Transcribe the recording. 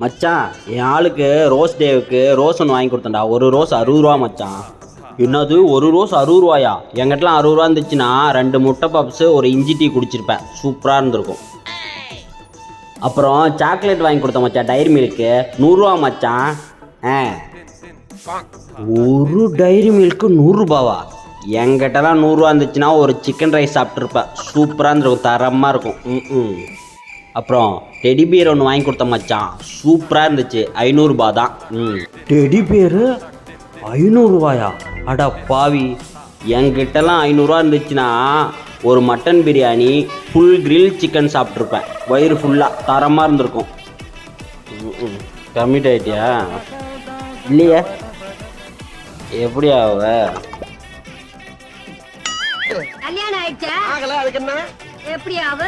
மச்சான், என் ஆளுக்கு ரோஸ் டேவுக்கு ரோஸ் ஒன்று வாங்கி கொடுத்தேன்டா. ஒரு ரோஸ் 60 ரூபா மச்சான். என்னது, ஒரு ரோஸ் 60 ரூபாயா? என்கிட்டலாம் 60 ரூபா இருந்துச்சுன்னா 2 முட்டை பப்ஸு ஒரு இஞ்சி டீ குடிச்சிருப்பேன். சூப்பராக இருந்திருக்கும். அப்புறம் சாக்லேட் வாங்கி கொடுத்தேன் மச்சான், டைரி மில்க்கு 100 ரூபா மச்சான். ஒரு டைரி மில்க்கு 100 ரூபாவா? என்கிட்டலாம் 100 ரூபா இருந்துச்சுன்னா ஒரு சிக்கன் ரைஸ் சாப்பிட்ருப்பேன். சூப்பராக இருந்திருக்கும், தரமாக இருக்கும். அப்புறம் டெடி பியர் ஒன்று வாங்கி கொடுத்த மச்சான், சூப்பராக இருந்துச்சு. 500 ரூபா தான். டெடி பியரு 500 ரூபாயா? அடா பாவி, என்கிட்டலாம் 500 ரூபா இருந்துச்சுன்னா ஒரு mutton biryani full grill chicken சாப்பிட்ருப்பேன். வயிறு ஃபுல்லாக தரமாக இருந்திருக்கும். கம்மிட் ஆகிட்டியா? இல்லையே, எப்படி ஆவ? கல்யாணம் ஆயிடுச்சா? ஆகல, அதுக்கு என்ன? எப்படி ஆவ?